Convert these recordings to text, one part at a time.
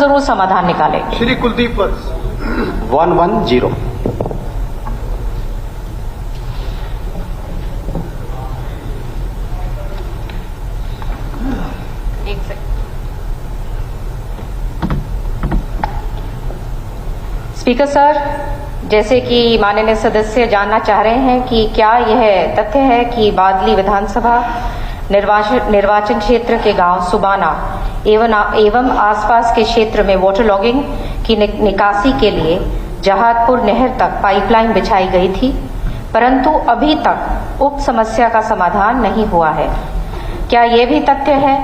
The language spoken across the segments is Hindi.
जरूर समाधान निकालेंगे। श्री कुलदीप 110। स्पीकर सर, जैसे कि माननीय सदस्य जानना चाह रहे हैं कि क्या यह तथ्य है कि बादली विधानसभा निर्वाचन क्षेत्र के गांव सुबाना एवं आसपास के क्षेत्र में वाटर लॉगिंग की निकासी के लिए जहादपुर नहर तक पाइपलाइन बिछाई गई थी, परंतु अभी तक उक्त समस्या का समाधान नहीं हुआ है। क्या यह भी तथ्य है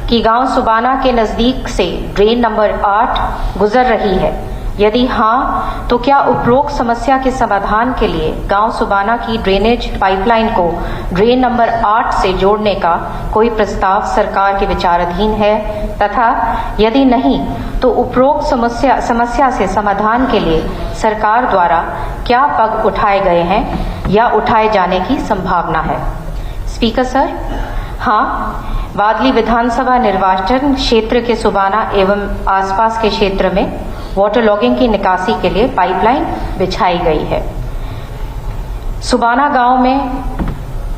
कि गांव सुबाना के नजदीक से ड्रेन नंबर 8 गुजर रही है? यदि हाँ, तो क्या उपरोक्त समस्या के समाधान के लिए गांव सुबाना की ड्रेनेज पाइपलाइन को ड्रेन नंबर 8 से जोड़ने का कोई प्रस्ताव सरकार के विचाराधीन है? तथा यदि नहीं, तो उपरोक्त समस्या से समाधान के लिए सरकार द्वारा क्या पग उठाए गए हैं या उठाए जाने की संभावना है? स्पीकर सर, हाँ, बादली विधानसभा निर्वाचन क्षेत्र के सुबाना एवं आसपास के क्षेत्र में वाटर लॉगिंग की निकासी के लिए पाइपलाइन बिछाई गई है। सुबाना गांव में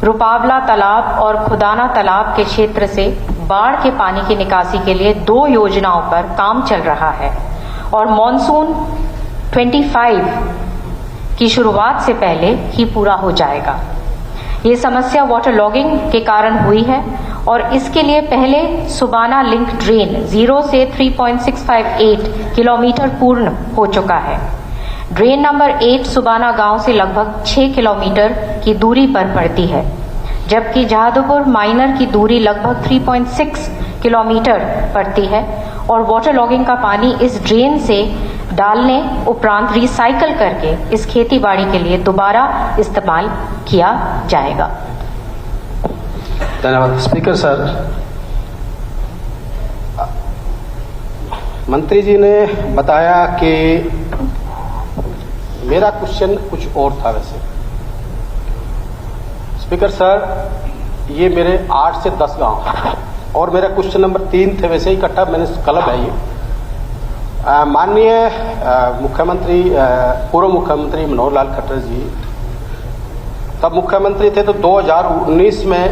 रुपावला तालाब और खुदाना तालाब के क्षेत्र से बाढ़ के पानी की निकासी के लिए 2 योजनाओं पर काम चल रहा है और मॉनसून 25 की शुरुआत से पहले ही पूरा हो जाएगा। ये समस्या वाटर लॉगिंग के कारण हुई है और इसके लिए पहले सुबाना लिंक ड्रेन 0 से 3.658 किलोमीटर पूर्ण हो चुका है। ड्रेन नंबर 8 सुबाना गांव से लगभग 6 किलोमीटर की दूरी पर पड़ती है, जबकि जहादपुर माइनर की दूरी लगभग 3.6 किलोमीटर पड़ती है और वाटर लॉगिंग का पानी इस ड्रेन से डालने उपरांत रिसाइकल करके इस खेती-बाड़ी के लिए दोबारा इस्तेमाल किया जाएगा। धन्यवाद। स्पीकर सर, मंत्री जी ने बताया कि मेरा क्वेश्चन कुछ और था। वैसे स्पीकर सर, ये मेरे 8 से 10 गांव और मेरा क्वेश्चन नंबर 3 थे, वैसे इकट्ठा मैंने क्लब है ये। माननीय मुख्यमंत्री, पूर्व मुख्यमंत्री मनोहर लाल खट्टर जी तब मुख्यमंत्री थे, तो 2019 में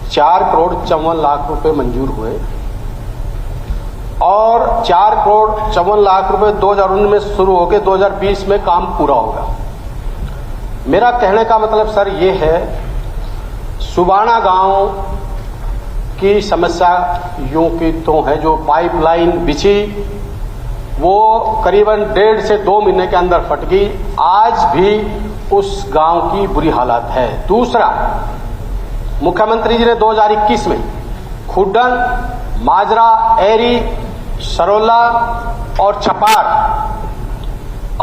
4,54,00,000 रुपए मंजूर हुए और 4,54,00,000 रुपए 2019 में शुरू होकर 2020 में काम पूरा होगा। मेरा कहने का मतलब सर ये है, सुबाना गांव की समस्या यूं की तो है, जो पाइपलाइन बिछी वो करीबन 1.5 से 2 महीने के अंदर फट गई। आज भी उस गांव की बुरी हालत है। दूसरा, मुख्यमंत्री जी ने 2021 में खुड्डन, माजरा, एरी, सरोला और छपार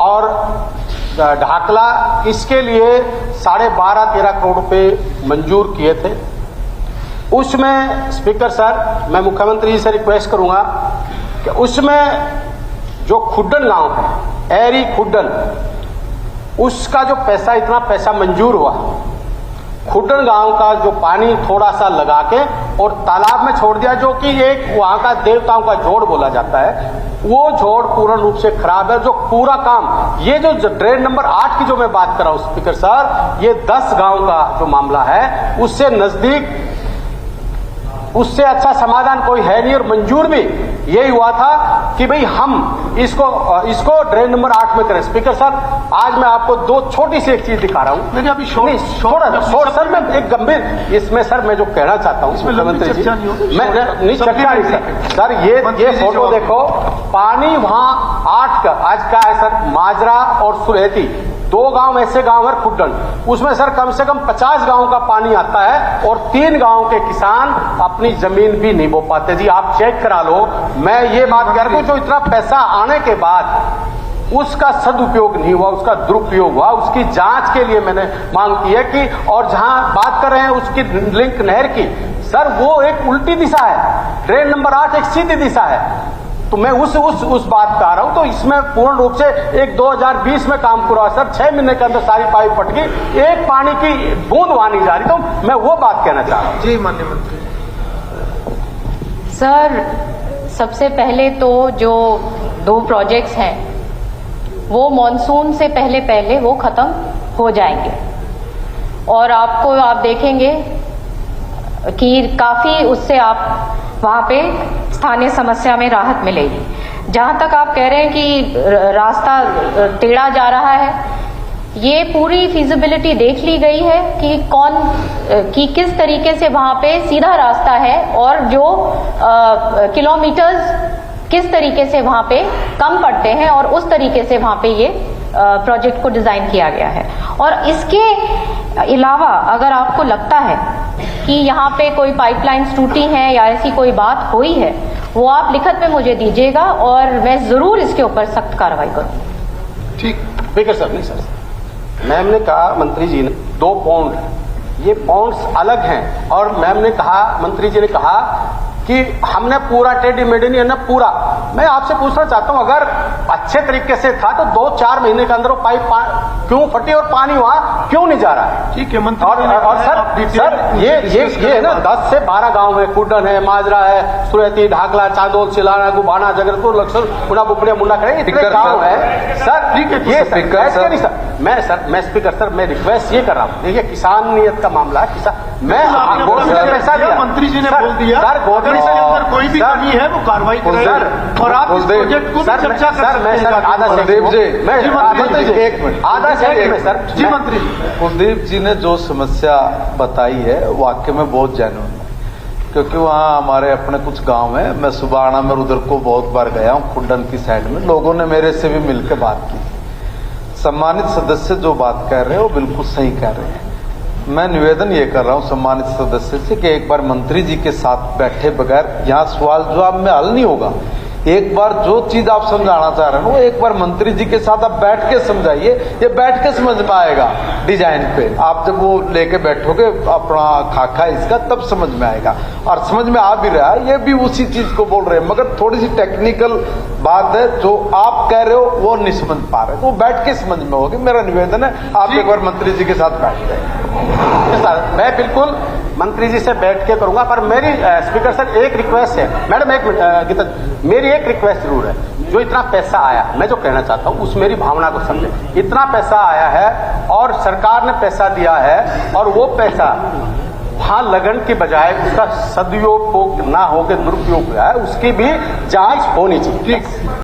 और ढाकला, इसके लिए 12.5-13 करोड़ रुपए मंजूर किए थे। उसमें स्पीकर सर, मैं मुख्यमंत्री जी से रिक्वेस्ट करूंगा कि उसमें जो खुड्डन गांव है, एरी खुड्डन, उसका जो पैसा, इतना पैसा मंजूर हुआ, खुड्डन गांव का जो पानी थोड़ा सा लगा के और तालाब में छोड़ दिया, जो कि एक वहां का देवताओं का जोड़ बोला जाता है, वो जोड़ पूर्ण रूप से खराब है। जो पूरा काम, ये जो ड्रेन नंबर 8 की जो मैं बात कर रहा हूं स्पीकर सर, ये 10 गांव का जो मामला है, उससे नजदीक, उससे अच्छा समाधान कोई है नहीं। और मंजूर भी यही हुआ था कि भाई हम इसको ड्रेन नंबर 8 में करें। स्पीकर सर, आज मैं आपको 2 छोटी सी एक चीज दिखा रहा हूं। अभी थोड़ा सर, मैं एक गंभीर इसमें सर मैं जो कहना चाहता हूं मुख्यमंत्री जी, मैं नहीं चर्चा नहीं सर, ये फोटो देखो, पानी वहां 8 का आज क्या है सर, माजरा और सुरेती, 2 गांव ऐसे गांव है खुड्डन, उसमें सर कम से कम 50 गांव का पानी आता है और 3 गांव के किसान अपनी जमीन भी नहीं बो पाते। जी आप चेक करा लो। मैं ये बात कह रहा हूं, जो इतना पैसा आने के बाद उसका सदुपयोग नहीं हुआ, उसका दुरुपयोग हुआ, उसकी जांच के लिए मैंने मांग की है कि, और जहां बात कर रहे हैं उसकी लिंक नहर की, सर वो एक उल्टी दिशा है, ड्रेन नंबर 8 एक सीधी दिशा है। तो मैं उस बात का आ रहा हूं। तो इसमें पूर्ण रूप से एक 2020 में काम पूरा हुआ सर, 6 महीने के अंदर सारी पाइप फट गई, एक पानी की बूंद वहां नहीं जा रही। तो मैं वो बात कहना चाह रहा हूं। जी माननीय मंत्री। सर, सबसे पहले तो जो 2 प्रोजेक्ट्स हैं वो मॉनसून से पहले पहले वो खत्म हो जाएंगे और आप देखेंगे कि काफी उससे आप वहां पे स्थानीय समस्या में राहत मिलेगी। जहां तक आप कह रहे हैं कि रास्ता टेढ़ा जा रहा है, ये पूरी फिजिबिलिटी देख ली गई है कि किस तरीके से वहां पे सीधा रास्ता है और जो किलोमीटर्स किस तरीके से वहां पे कम पड़ते हैं और उस तरीके से वहां पे ये प्रोजेक्ट को डिजाइन किया गया है। और इसके अलावा अगर आपको लगता है कि यहाँ पे कोई पाइपलाइंस टूटी हैं या ऐसी कोई बात हुई है, वो आप लिखत में मुझे दीजिएगा और मैं जरूर इसके ऊपर सख्त कार्रवाई करूँ। ठीक, स्पीकर सर। नहीं सर, मैम ने कहा मंत्री जी ने 2 पॉन्ड, ये पॉन्ड्स अलग हैं और मैम ने कहा, मंत्री जी ने कहा कि हमने पूरा टेढ़ी मेढ़ी नहीं, हमने पूरा। मैं आपसे पूछना चाहता हूं, अगर अच्छे तरीके से था तो 2-4 महीने के अंदर वो पाइप क्यों फटी और पानी वहां क्यों नहीं जा रहा है? ठीक है मंत्री। और सर ये है ना 10 से 12 गांव है, कुडन है, माजरा है, सुरती, ढाकला, चांदोल, सिलाना, गुबाना, जगरपुर, लक्ष्मण, पुना, बुपड़िया, मुंडा खड़े, इतने गांव है सर। ठीक है, ये मैं स्पीकर सर मैं रिक्वेस्ट ये कर रहा हूँ, देखिए किसानियत का मामला है, मैं पैसा दिया, मंत्री जी ने बोल दिया सर, अगर कोई भी कमी है वो कार्रवाई करें और आप इस प्रोजेक्ट को चर्चा कर सकते हैं। आधा सेकंड में सर जी मंत्री कुलदीप जी ने जो समस्या बताई है वाकई में बहुत जेन्युइन है, क्योंकि वहाँ हमारे अपने कुछ गांव हैं। मैं सुबाना में उधर को बहुत बार गया हूँ, खुड्डन की साइड में, लोगों ने मेरे से भी मिलकर बात की। सम्मानित सदस्य जो बात कह रहे हैं वो बिल्कुल सही कह रहे हैं। मैं निवेदन ये कर रहा हूं सम्मानित सदस्य से कि एक बार मंत्री जी के साथ बैठे बगैर यहाँ सवाल जवाब में हल नहीं होगा। एक बार जो चीज आप समझाना चाह रहे हैं वो एक बार मंत्री जी के साथ आप बैठ के समझाइए, ये बैठ के समझ में आएगा डिजाइन पे। आप जब वो लेके बैठोगे अपना खाका इसका, तब समझ में आएगा और समझ में आ भी रहा है। ये भी उसी चीज को बोल रहे हैं, मगर थोड़ी सी टेक्निकल बात है जो आप कह रहे हो वो नहीं समझ पा रहे, वो बैठ के समझ में होगी। मेरा निवेदन है आप एक बार मंत्री जी के साथ बैठ जाए। मैं बिल्कुल मंत्री जी से बैठ के करूंगा, पर मेरी स्पीकर सर एक रिक्वेस्ट है। मैडम एक मिनट, मेरी एक रिक्वेस्ट जरूर है, जो इतना पैसा आया, मैं जो कहना चाहता हूं उस मेरी भावना को समझे। इतना पैसा आया है और सरकार ने पैसा दिया है और वो पैसा वहां लगन के बजाय उसका सदुपयोग ना होकर दुरुपयोग हुआ है, उसकी भी जांच होनी चाहिए।